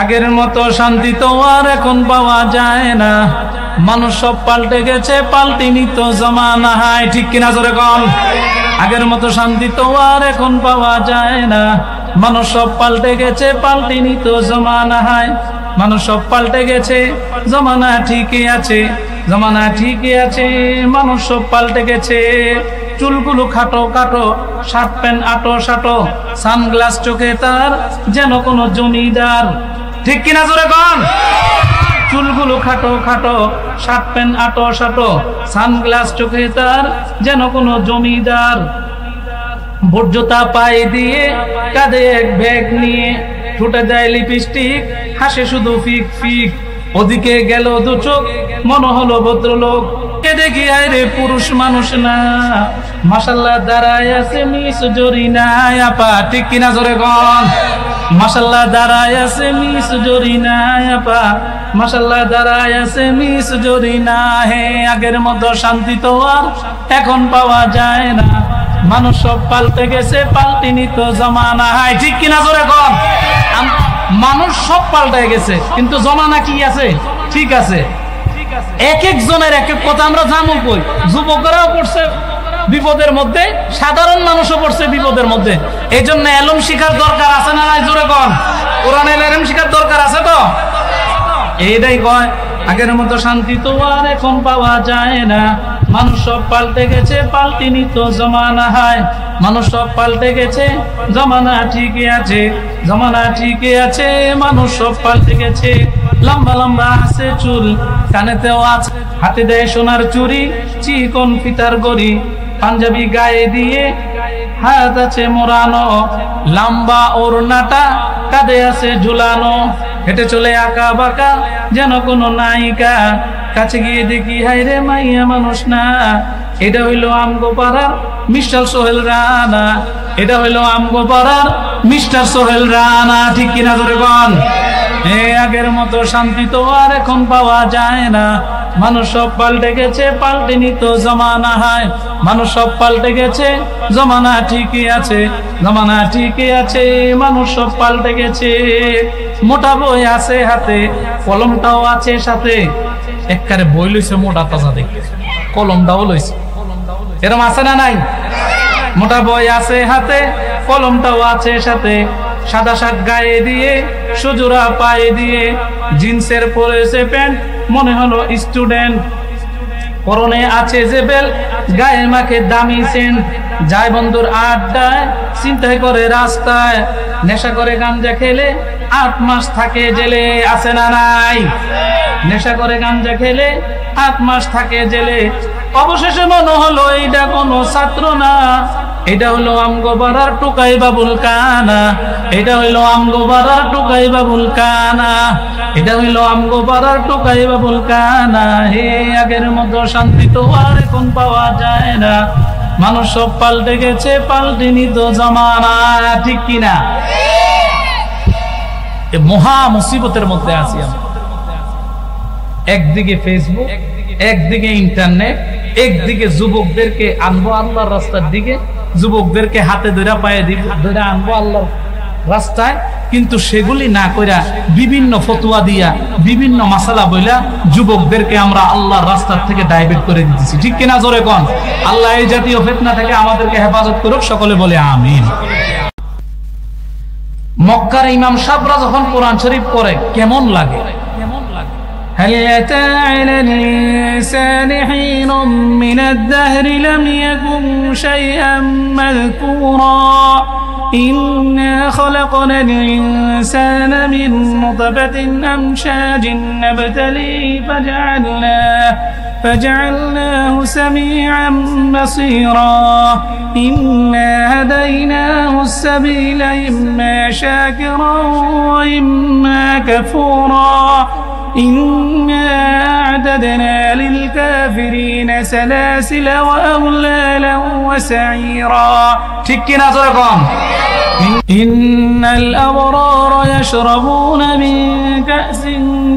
আগের মতো শান্তি তো আর এখন পাওয়া যায় না, মানুষ সব পাল্টে গেছে, পাল্টেনি তো জমানা হায়, ঠিক কিনা জোরে কোন? আগের মতো শান্তি তো আর এখন পাওয়া যায় না, মানুষ সব পাল্টে গেছে, পাল্টেনি তো জমানা হায়। মানুষ সব পাল্টে গেছে, জমানা ঠিকই আছে, জমানা ঠিকই আছে, মানুষ সব পাল্টে গেছে। চুলগুলো খাটো খাটো, শার্ট প্যান্ট আটো শাটো, সানগ্লাস চোখে তার যেন কোনো জমিদার, ঠিক কিনা জোরে কোন? চুলগুলো খাটো খাটো, শার্ট প্যান্ট আটো শাটো, সানগ্লাস চোখে তার যেন কোনো জমিদার। ভোট জোতা পায়ে দিয়ে, কাঁধে এক ব্যাগ নিয়ে, ঠোঁটে দেয় লিপস্টিক, হাসে শুধু ফিক ফিক। ওদিকে গেল দু চোখ, মনে হলো ভদ্রলোক, কে দেখি আরে পুরুষ মানুষ না, মাশাআল্লাহ দাঁড়ায় আছে মিস জরিনা আপা, ঠিক কিনা জোরে কোন? মাশাআল্লাহ দাঁড়ায় আছে মিস জরিনা আপা, মাশাআল্লাহ দাঁড়ায় আছে মিস জরিনা হে। আগের মতো শান্তি তো আর এখন পাওয়া যায় না, মানুষ সব পাল্টে গেছে, পাল্টেনি তো জমানা হায়, ঠিক কিনা জোরে কোন? মানুষ সব পাল্টে গেছে, কিন্তু জমানা কি আছে? ঠিক আছে। এক একজনের এক এক কথা আমরা জানু কই। যুবকরাও পড়ছে বিপদের মধ্যে, সাধারণ মানুষও পড়ছে বিপদের মধ্যে। এই জন্য এলম শিখার দরকার আছে না নাই জোরে কোন? কোরআনের এলম শিখার দরকার আছে তো? এইটাই কয় আগের মতো শান্তি তো আর এখন পাওয়া যায় না, মানুষ সব পাল্টে গেছে, পাল্টেনি তো জমানা হায়। মানুষ সব পাল্টে গেছে, জমানা ঠিকই আছে, জমানা ঠিকই আছে, মানুষ সব পাল্টে গেছে। লম্বা লম্বা আছে চুল, কানেতেও আছে, হাতে দেয় সোনার চুড়ি, চিকন ফিতার গড়ি, পাঞ্জাবি গায়ে দিয়ে হাত আছে মোড়ানো, লম্বা ওড়নাটা কাঁধে আছে ঝুলানো, হেঁটে চলে আঁকা বাঁকা যেন কোনো নায়িকা। কাছে গিয়ে দেখি হায়রে মাইয়া মানুষ না, এটা হইলো আমগো পাড়ার মিস্টার সোহেল রানা, এটা হইলো আমগো পাড়ার মিস্টার সোহেল রানা, ঠিক কিনা জোরে কোন? আগের মতো শান্তি তো আর এখন পাওয়া যায় না, মানুষ সব পাল্টে গেছে, পাল্টেনি তো জমানা হায়। মানুষ সব পাল্টে গেছে, জমানা ঠিকই আছে, জমানা ঠিকই আছে, মানুষ সব পাল্টে গেছে। মোটা বই আছে হাতে, কলমটাও আছে সাথে, একবারে বই লইছে মোটা তাজা দেখে, কলমটাও লইছে, এরকম আছে না নাই? মোটা বই আছে হাতে, কলমটাও আছে সাথে, সাদা শার্ট গায়ে দিয়ে, সুজোড়া পায়ে দিয়ে, জিন্সের পরেছে প্যান্ট, মনে হলো স্টুডেন্ট। পরনে আছে যে বেল, গায়ে মাখে দামি সেন্ট, যায় বন্ধুর আড্ডায়, চিন্তায় করে রাস্তায়, নেশা করে গাঞ্জা খেলে 8 মাস থাকে জেলে, আছে না নাই? নেশা করে গাঞ্জা খেলে 8 মাস থাকে জেলে। অবশেষে মনে হলো এইটা কোনো ছাত্র না, এটা হলো আমগো পাড়ার টুকাই বাবুল কানা, এটা হইলো আমগো পাড়ার টুকাই বাবুল কানা, এটা হইলো আমগো পাড়ার টুকাই বাবুল কানা হে। আগের মতো শান্তি তো আর এখন পাওয়া যায় না, মানুষ সব পাল্টে গেছে, পাল্টেনি তো জমানা, ঠিক কিনা? মহা মুসিবতের মধ্যে আছি আমরা। একদিকে ফেসবুক, একদিকে ইন্টারনেট, একদিকে যুবকদেরকে আনবো আল্লাহর রাস্তার দিকে, যুবকদেরকে হাতে ধরে পায়ে ধরে আনবো আল্লাহর রাস্তায়, কিন্তু সেগুলি না কইরা বিভিন্ন ফতোয়া দিয়া, বিভিন্ন মাসালা বইলা যুবকদেরকে আমরা আল্লাহর রাস্তার থেকে ডাইভার্ট করে দিতেছি, ঠিক কিনা জোরে কোন? আল্লাহ এই জাতীয় ফিতনা থেকে আমাদেরকে হেফাজত করুক, সকলে বলে আমিন। মক্কার ইমাম সাহেবরা যখন কোরআন শরীফ পড়ে কেমন লাগে? هل أتى على الإنسان حين من الدهر لم يكن شيئا مذكورا إنا خلقنا الإنسان من نطفة أمشاج نبتليه فجعلناه سميعا بصيرا إنا هديناه السبيل إما شاكرا وإما كفورا إنا أعددنا للكافرين سلاسل وأغلالا وسعيرا تكنا زرقا إن الأبرار يشربون من كأس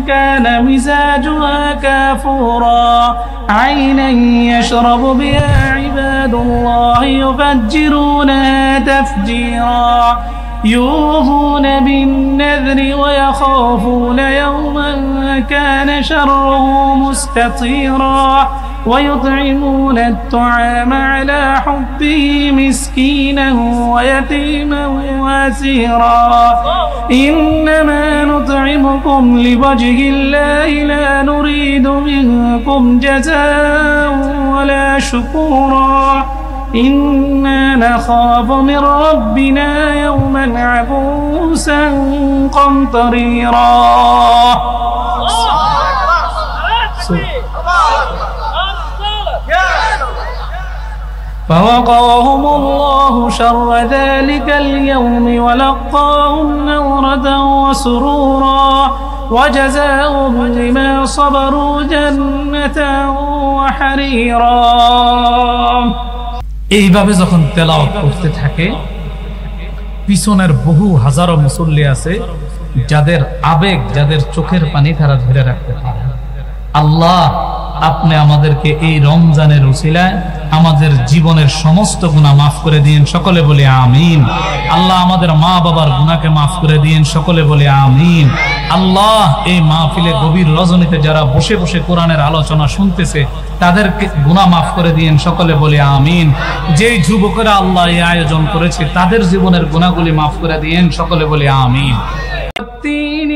كان مزاجها كافورا عينا يشرب بها عباد الله يفجرونها تفجيرا يوفون بالنذر ويخافون يوما كان شره مستطيرا ويطعمون الطعام على حبه مسكينا ويتيما واسيرا إنما نطعمكم لوجه الله لا نريد منكم جزاء ولا شكورا إنا نخاف من ربنا يوما عبوسا قمطريرا فوقاهم الله شر ذلك اليوم ولقاهم نورة وسرورا وجزاهم بما صبروا جنة وحريرا এইভাবে যখন তেলাওয়াত করতে থাকে পিছনের বহু হাজারো মুসল্লি আছে যাদের আবেগ যাদের চোখের পানি তারা ধরে রাখতে পারে আল্লাহ আপনি আমাদেরকে এই রমজানের উসিলায় আমাদের জীবনের সমস্ত গুনাহ মাফ করে দিন সকলে বলি আমিন আল্লাহ আমাদের মা বাবার গুনাহকে মাফ করে দিন সকলে বলি আমিন আল্লাহ এই মাহফিলে গভীর রজনীতে যারা বসে বসে কোরআনের আলোচনা শুনতেছে তাদেরকে গুনাহ মাফ করে দিন সকলে বলি আমিন যেই যুবকেরা আল্লাহ এই আয়োজন করেছে তাদের জীবনের গুনাহগুলি মাফ করে দিন সকলে বলি আমিন التين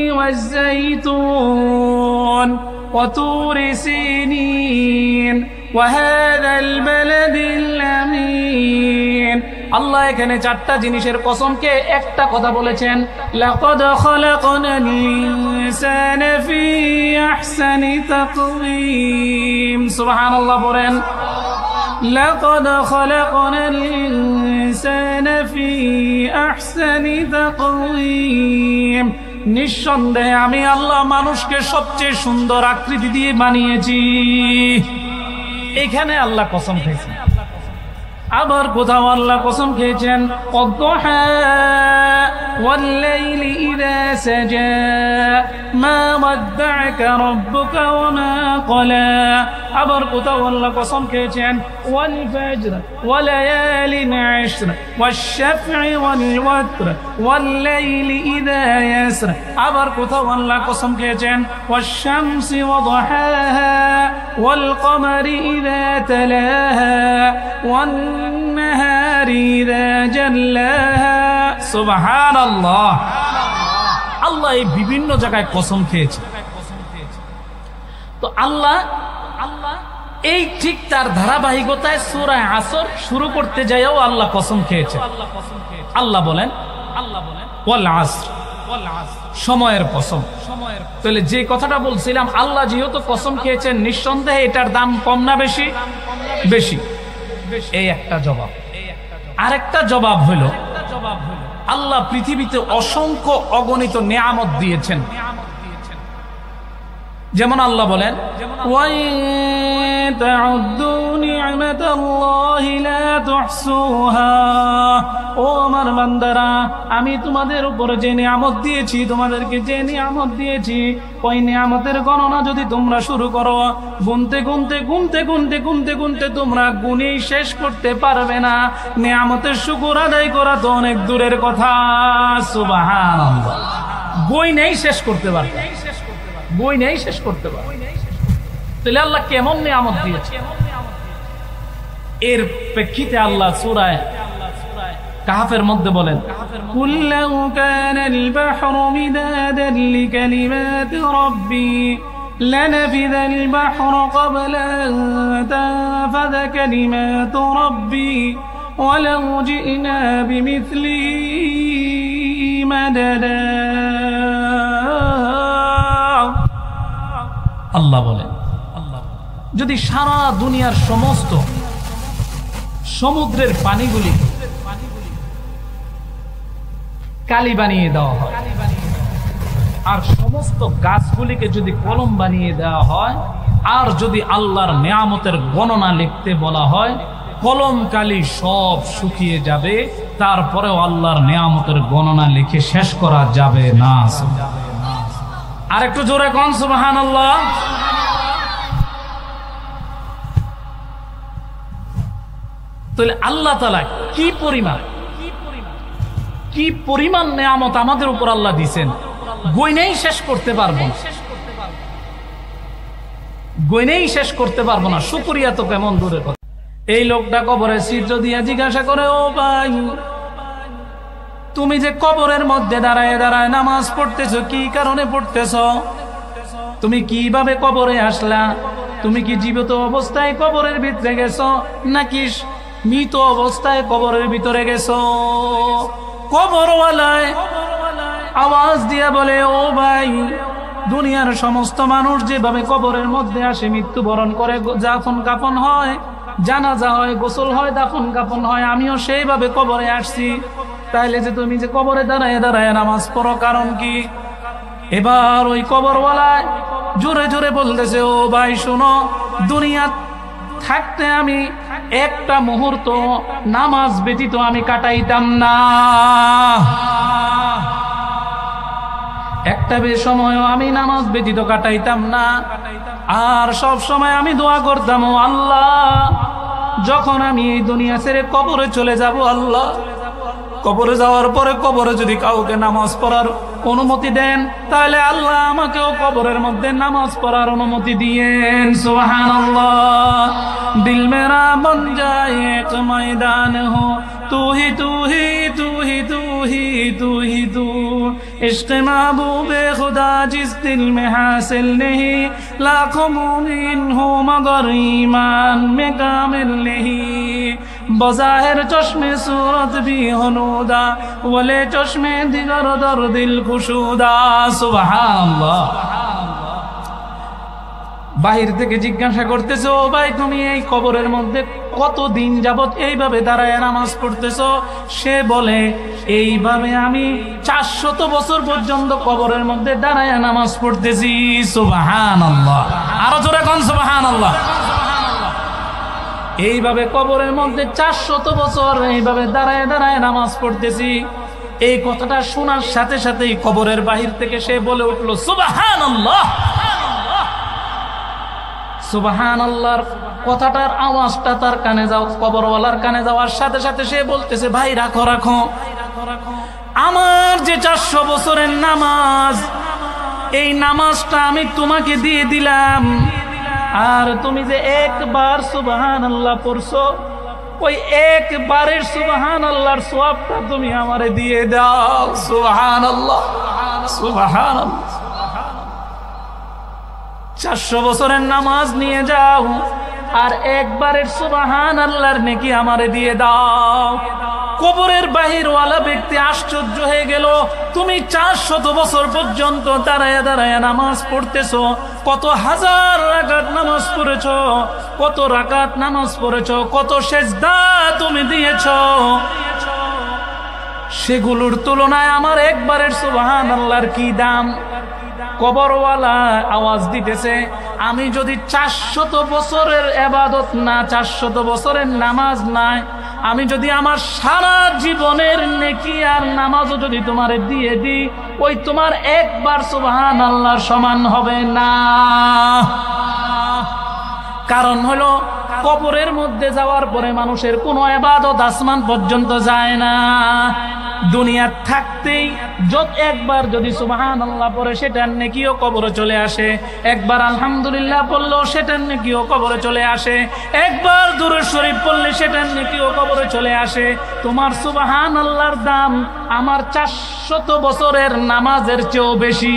والزيتون وطور سينين وهذا البلد الأمين আল্লাহ এখানে চারটা জিনিসের কসমকে একটা কথা বলেছেন লাকাদ খালাকনাল ইনসানা ফি আহসানি তাকওয়িম সুবহানাল্লাহ বলেন লাকাদ খালাকনাল ইনসানা ফি আহসানি তাকওয়িম নিঃসন্দেহে আমি আল্লাহ মানুষকে সবচেয়ে সুন্দর আকৃতি দিয়ে বানিয়েছি এখানে আল্লাহ কসম খেয়েছেন আবার কোথাও আল্লাহ কসম খেয়েছেন ওয়াদ-দুহা ওয়াল-লাইলি ইযা সাজা মা ওয়াদ্দা'আকা রাব্বুকা ওয়া মা ক্বালা আবার কোথাও আল্লাহ কসম খেয়েছেন ওয়াল ফাজর ওয়া লায়ালিন আশর ওয়াশ-শাফ'i ওয়াল-ওয়াতর ওয়াল-লাইলি ইযা ইয়াসর আবার কোথাও আল্লাহ কসম খেয়েছেন ওয়াশ-শামসি ওয়া দুহাহা ওয়াল-কমারি ইযা তালাহা والنهار إذا جلاها سبحان الله আল্লাহ এই বিভিন্ন জায়গায় কসম খেয়েছে তো আল্লাহ এই ঠিক তার ধারাবাহিকতায় সূরা আসর শুরু করতে যায়ও আল্লাহ কসম খেয়েছে আল্লাহ বলেন ওয়াল আসর সময়ের কসম তাহলে যে কথাটা বলছিলাম আল্লাহ যেহেতু কসম খেয়েছেন নিঃসন্দেহে এটার দাম কম না বেশি বেশি এই একটা জবাব আরেকটা জবাব হলো আল্লাহ পৃথিবীতে অসংখ্য অগণিত নিয়ামত দিয়েছেন যেমন আল্লাহ বলেন ও আমার বান্দারা আমি তোমাদের উপরে যে নিয়ামত দিয়েছি তোমাদেরকে যে নিয়ামত দিয়েছি ওই নিয়ামতের গণনা যদি তোমরা শুরু করো গুনতে গুনতে গুনতে গুনতে গুনতে গুনতে তোমরা গুনেই শেষ করতে পারবে না নিয়ামতের শুকর আদায় করা তো অনেক দূরের কথা সুবহানাল্লাহ বই নেই শেষ করতে পারবে বই নেই শেষ করতে পারবে তাহলে আল্লাহ কেমন নিয়ামত দিয়েছে এর প্রেক্ষিতে আল্লাহ সূরা কাহফের মধ্যে বলেন কুল্লাউ কানাল বাহরু মিদাদান লিকালিমাতি রাব্বি লানাফিদাল বাহরু ক্বাবলা আন তানফাযা কালিমাতু রাব্বি ওয়ালাউ জি'না বিমিথলিহি মাদাদা আল্লাহ বলেন যদি সারা দুনিয়ার সমস্ত সমুদ্রের পানিগুলি কালি বানিয়ে দেওয়া হয় আর সমস্ত গাছগুলিকে যদি কলম বানিয়ে দেওয়া হয় আর যদি আল্লাহর নিয়ামতের গণনা লিখতে বলা হয় কলম কালি সব শুকিয়ে যাবে তারপরেও আল্লাহর নিয়ামতের গণনা লিখে শেষ করা যাবে না আর একটু জোরে কোন সুবহানাল্লাহ তাহলে আল্লাহ তাআলা কি পরিমাণ কি পরিমাণ নেয়ামত আমাদের উপর আল্লাহ দিয়েছেন, গইনেই শেষ করতে পারবো না, গইনেই শেষ করতে পারবো না। শুকরিয়া তো কেমন দূরের কথা। এই লোকটা কবরে ছিদ্র দিয়ে জিজ্ঞাসা করে, ও ভাই, তুমি যে কবরের মধ্যে দাঁড়ায় দাঁড়ায় নামাজ পড়তেছো, কি কারণে পড়তেছ? তুমি কিভাবে কবরে আসলা? তুমি কি জীবিত অবস্থায় কবরের ভিতরে গেছো নাকি মৃত অবস্থায় কবরের ভিতরে গেছো? কবরওয়ালায় আওয়াজ দিয়া বলে, ও ভাই, দুনিয়ার সমস্ত মানুষ যেভাবে কবরের মধ্যে আসে, মৃত্যুবরণ করে, দাফন কাফন হয়, জানাজা হয়, গোসল হয়, দাফন কাফন হয়, আমিও সেইভাবে কবরে আসছি। তাইলে যে তুমি যে কবরে দাঁড়ায় দাঁড়ায় নামাজ পড়ো, কারণ কি? এবার ওই কবরওয়ালায় জোরে জোরে বলতেছে, ও ভাই শোনো, দুনিয়া থাকতে আমি একটা মুহূর্ত নামাজ ব্যতীত আমি কাটাইতাম না, একটা সময়ও আমি নামাজ ব্যতীত কাটাইতাম না। আর সব সময় আমি দোয়া করতাম, ও আল্লাহ, যখন আমি এই দুনিয়া ছেড়ে কবরে চলে যাব, আল্লাহ, কবরে যাওয়ার পরে কবরে যদি কাউকে নামাজ পড়ার অনুমতি দেন, তাহলে আল্লাহ আমাকেও কবরের মধ্যে নামাজ পড়ার অনুমতি দিয়েন। সুবহানাল্লাহ। দিল মেরা বন যায় এক ময়দান হো, তু হি তু হি তু হি তু হি তু হি তু, इश्क महबूबे खुदा जिस दिल में हासिल नहीं, लाखों मोमिन हो मगर ईमान में कामिल नहीं, बज़ाहिर चश्मे सूरत भी हनूदा, वले चश्मे दिगर दर दिल खुशूदा। सुबहानाल्लाह। বাহির থেকে জিজ্ঞাসা করতেছো, ও ভাই, তুমি এই কবরের মধ্যে কতদিন যাবত এইভাবে দাঁড়ায় নামাজ পড়তেছো? সে বলে, এইভাবে আমি 400 বছর পর্যন্ত কবরের মধ্যে দাঁড়ায় নামাজ পড়তেছি। সুবহানাল্লাহ। আরো জোরে কোন সুবহানাল্লাহ। এইভাবে কবরের মধ্যে 400 বছর এইভাবে দাঁড়ায় দাঁড়ায় নামাজ পড়তেছি। এই কথাটা শোনার সাথে সাথেই কবরের বাহির থেকে সে বলে উঠলো, সুবহানাল্লাহ। সুবহানাল্লাহর কথাটার আওয়াজটা তার কানে যাও, কবরওয়ালার কানে যাওয়ার সাথে সাথে সে বলতেছে, ভাই রাখো রাখো, আমার যে 400 বছরের নামাজ, এই নামাজটা আমি তোমাকে দিয়ে দিলাম, আর তুমি যে একবার সুবহানাল্লাহ পড়ছো, ওই একবারের সুবহানাল্লাহর সওয়াবটা তুমি আমারে দিয়ে দাও। সুবহানাল্লাহ, সুবহানাল্লাহ। 400 বছরের নামাজ নিয়ে যাও, আর একবারের সুবহানাল্লাহর নেকি আমারে দিয়ে দাও। কবরের বাহিরওয়ালা ব্যক্তি আশ্চর্য হয়ে গেল, তুমি 400 বছর পর্যন্ত দাঁড়ায় দাঁড়ায় নামাজ পড়তেছো, কত হাজার রাকাত নামাজ পড়েছো, কত রাকাত নামাজ পড়েছো, কত সেজদা তুমি দিয়েছো, সেগুলোর তুলনায় আমার একবারের সুবহানাল্লাহর কি দাম? কবরওয়ালা আওয়াজ দিতেছে, আমি যদি 400 বছরের ইবাদত না, 400 বছরের নামাজ নাই, আমি যদি আমার সারা জীবনের নেকি আর নামাজও যদি তোমারে দিয়ে দিই, ওই তোমার একবার সুবহানাল্লাহর সমান হবে না। কারণ হলো, কবরের মধ্যে যাওয়ার পরে মানুষের কোনো ইবাদত আসমান পর্যন্ত যায় না। দুনিয়া থাকতেই একবার যদি সুবহানাল্লাহ পড়ে, সেটার নেকিও কবরে চলে আসে। একবার আলহামদুলিল্লাহ পড়লো, সেটার নেকিও কবরে চলে আসে। একবার দুরূদ শরীফ পড়লে সেটার নেকিও কবরে চলে আসে। তোমার সুবহানাল্লাহর দাম আমার 400 বছরের নামাজের চেয়েও বেশি।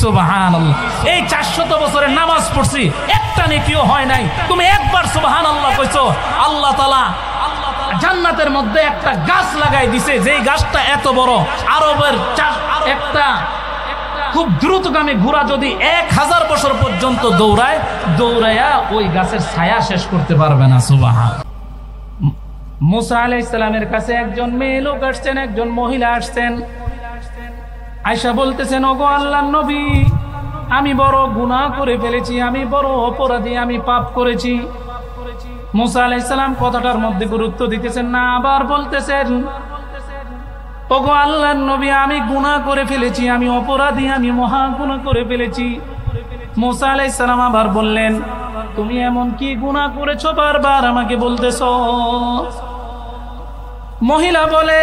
সুবহানাল্লাহ। এই 400 বছরের নামাজ পড়ছি, একটা নেকিও হয় নাই, তুমি একবার সুবহানাল্লাহ কইছো, আল্লাহ তাআলা জান্নাতের মধ্যে একটা গাছ লাগাই দিছে, যেই গাছটা এত বড়, আরবের একটা খুব দ্রুতগামী ঘোড়া যদি 1000 বছর পর্যন্ত দৌড়ায়া ওই গাছের ছায়া শেষ করতে পারবে না। সুবহানাল্লাহ। মুসা আলাইহিস সালামের কাছে একজন মেয়ে লোক আসছেন, একজন মহিলা আসছেন। আয়েশা বলতেছেন, ওগো আল্লাহর নবী, আমি বড় গুনাহ করে ফেলেছি, আমি বড় অপরাধী, আমি পাপ করেছি। মুসা আলাইহিস সালাম কথাটার মধ্যে গুরুত্ব দিতেছেন না, আবার বলতেছেন, ওগো আল্লাহর নবী, আমি গুনাহ করে ফেলেছি, আমি অপরাধী, আমি মহা গুনাহ করে ফেলেছি। মুসা আলাইহিস সালাম আবার বললেন, তুমি এমন কি গুনাহ করেছো বারবার আমাকে বলতেছো? মহিলা বলে,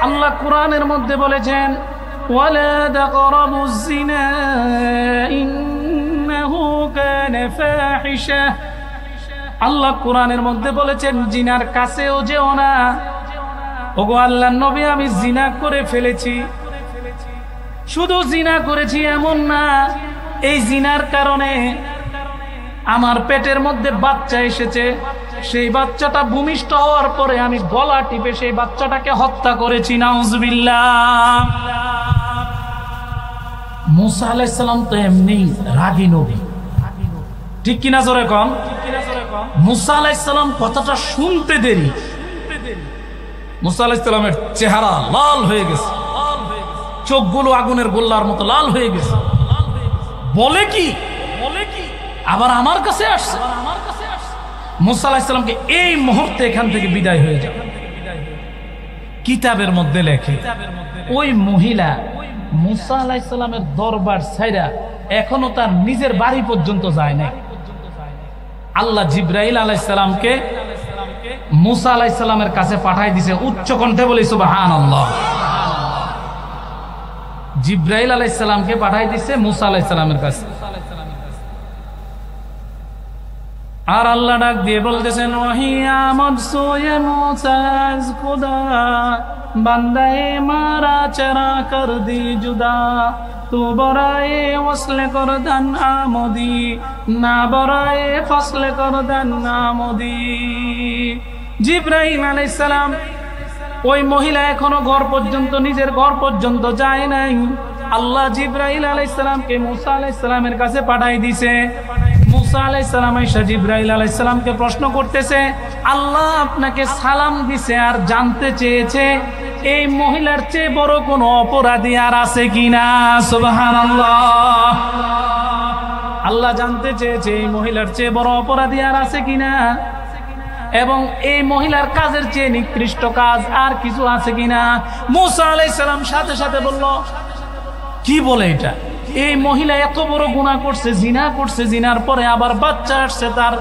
আল্লাহ কোরআনের মধ্যে বলেছেন ওয়ালা তাকরাবুজ জিনা ইন্নাহু কানা ফাহিশা। আল্লাহ কোরআনের মধ্যে বলেছেন জিনার কাছেও যেও না। ওগো আল্লাহর নবী, আমি জিনা করে ফেলেছি। শুধু জিনা করেছি এমন না, এই জিনার কারণে আমার পেটের মধ্যে বাচ্চা এসেছে। সেই বাচ্চাটা ভূমিষ্ঠ হওয়ার পরে আমি গলা টিপে সেই বাচ্চাটাকে হত্যা করেছি। নাউজুবিল্লাহ। মুসা আলাইহিস সালাম তো এমনি রাগী নবী, ঠিক কিনা জোরে কম? মুসা আলাইহিস সালাম কথাটা শুনতে দেরি, মুসা আলাইহিস সালামের চেহারা লাল হয়ে গেছে, চোখগুলো আগুনের গোল্লার মতো লাল হয়ে গেছে। বলে কি আবার আমার কাছে আসছে। মুসা আলাইহিস সালামকে এই মুহূর্তে এখান থেকে বিদায় হয়ে যাবে। কিতাবের মধ্যে লেখে ওই মহিলা মুসা আলাইহিস সালামের দরবার ছাইরা এখনো তার নিজের বাড়ি পর্যন্ত যায় নাই। আল্লাহ জিবরাইল আলাইহিস সালামকে মুসা আলাইহিস সালামের কাছে পাঠায় দিয়েছে। উচ্চ কণ্ঠে বলি সুবহানাল্লাহ। জিবরাইল আলাইহিস সালামকে পাঠায় দিয়েছে মুসা আলাইহিস সালামের কাছে। আর আল্লাহ ডাক দিয়ে বলতেছেন ওয়াহিয়া মদসুয়ে মুসা আজ খুদা বান্দায়ে মারা চরা কর দি জুদা তু বরায়ে ওয়াসলে কর দান আমদি না বরায়ে ফসলে কর দান আমদি। জিবরাইল আলাইহিস সালাম ওই মহিলা এখনো ঘর পর্যন্ত, নিজের ঘর পর্যন্ত যায় নাই। আল্লাহ জিবরাইল আলাইহিস সালামকে মুসা আলাইহিস সালামের কাছে পাঠাই দিয়েছে। মুসা আলাইহিস সালাম এসে জিবরাইল আলাইহিস সালামকে প্রশ্ন করতেছে, আল্লাহ আপনাকে সালাম দিছে আর জানতে চেয়েছে এই মহিলার চেয়ে বড় কোনো অপরাধী আর আছে কিনা। সুবহানাল্লাহ। আল্লাহ জানতে চেয়েছে এই মহিলার চেয়ে বড় অপরাধী আর আছে কিনা, এবং এই মহিলার কাজের চেয়ে নিকৃষ্ট কাজ আর কিছু আছে কিনা। মুসা আলাইহিস সালাম সাথে সাথে বলল, কি বলে এটা? এই মহিলা এত বড় গুনাহ করছে, জিনা করছে, জিনার পরে আবার বাচ্চা আসছে, তার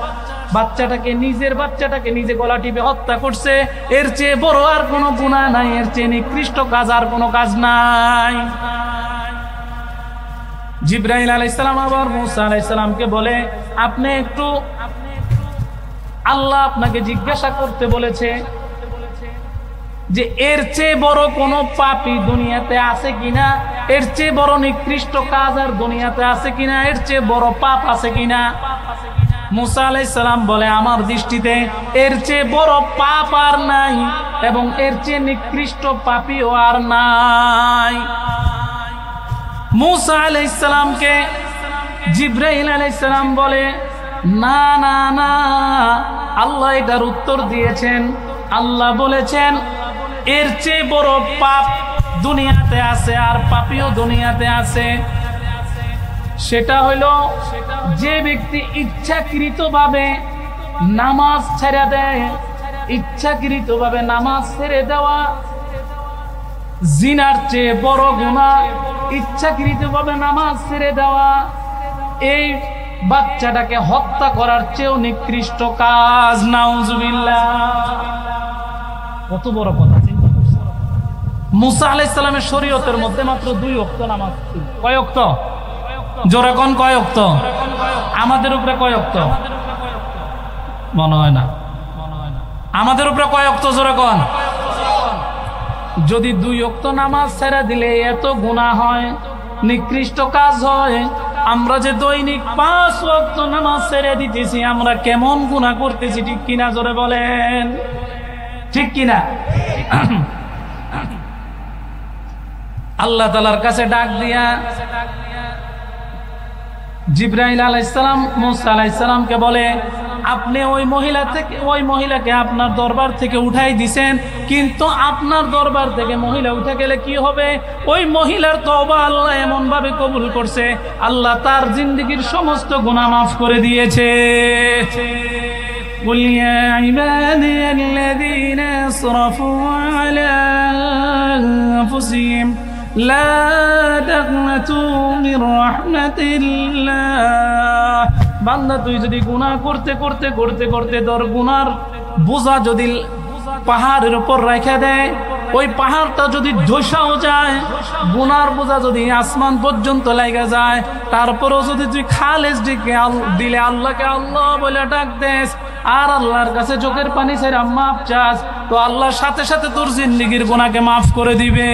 নিজের বাচ্চাটাকে নিজে গলা টিপে হত্যা করছে। এর চেয়ে বড় আর কোনো গুনাহ নাই, এর চেয়ে নিকৃষ্ট কাজ আর কোনো কাজ নাই। জিবরাইল আলাইহিস সালাম আবার মুসা আলাইহিস সালামকে বলে, আপনি একটু, আল্লাহ আপনাকে জিজ্ঞাসা করতে বলেছে যে এর চেয়ে বড় কোনো পাপী দুনিয়াতে আছে কিনা, এর চেয়ে বড় নিকৃষ্ট কাজ আর দুনিয়াতে আছে কিনা, এর চেয়ে বড় পাপ আছে কিনা। মুসা আলাইহিস সালাম বলে, আমার দৃষ্টিতে এর চেয়ে বড় পাপ আর নাই এবং এর চেয়ে নিকৃষ্ট পাপীও আর নাই। মুসা আলাইহিস সালামকে জিবরাইল আলাইহিস সালাম বলে, না না না, আল্লাহ এটার উত্তর দিয়েছেন। আল্লাহ বলেছেন এর চেয়ে বড় পাপ দুনিয়াতে আছে আর পাপীও দুনিয়াতে আছে। সেটা হইল যে ব্যক্তি ইচ্ছাকৃতভাবে নামাজ ছেড়ে দেয়, ইচ্ছাকৃতভাবে নামাজ ছেড়ে দেওয়া জিনার চেয়ে বড় গুনাহ। ইচ্ছাকৃতভাবে নামাজ ছেড়ে দেওয়া এই বাচ্চাটাকে হত্যা করার চেয়েও নিকৃষ্ট কাজ। নাউজুবিল্লাহ। কত বড় কথা চিন্তা করছে। মুসা আলাইহিস সালামের শরীয়তের মধ্যে মাত্র 2 ওয়াক্ত নামাজ ছিল। কয় ওয়াক্ত? জোরে কোন কয় ওয়াক্ত? আমাদের উপরে কয় ওয়াক্ত? মনে হয় না। আমাদের উপরে কয় ওয়াক্ত? জোরে কোন। যদি 2 ওয়াক্ত নামাজ ছেড়ে দিলে এত গুনাহ হয়, নিকৃষ্ট কাজ হয়, আমরা যে দৈনিক 5 ওয়াক্ত নামাজ ছেড়ে দিতেছি, আমরা কেমন গুনাহ করতেছি, ঠিক কিনা? জোরে বলেন, ঠিক কিনা? আল্লাহ তাআলার কাছে ডাক দিয়া জিবরাইল আলাইহিস সালাম মুসা আলাইহিস সালামকে বলে, আপনি ওই মহিলাকে আপনার দরবার থেকে উঠাই দিবেন, কিন্তু আপনার দরবার থেকে মহিলা উঠে গেলে কি হবে? ওই মহিলার তওবা আল্লাহ এমন ভাবে কবুল করছে, আল্লাহ তার জিন্দেগীর সমস্ত গুনাহ মাফ করে দিয়েছে। قل يا عبادي الذين اسرفوا على أنفسهم لا تقنطوا من رحمة الله। বান্দা, তুই যদি গুনাহ করতে করতে করতে করতে তোর গুনার বোঝা যদি পাহাড়ের উপর রেখে দেয়, ওই পাহাড়টা যদি ধসাও যায়, গুনার বোঝা যদি আসমান পর্যন্ত লাগা যায়, তারপরেও যদি তুই খালেস দিলে আল্লাহকে আল্লাহ বলে ডাক দেস আর আল্লাহর কাছে চোখের পানি ছেড়ে মাফ চাস, তো আল্লাহর সাথে সাথে তোর জিন্দেগীর গুনাহকে মাফ করে দিবে।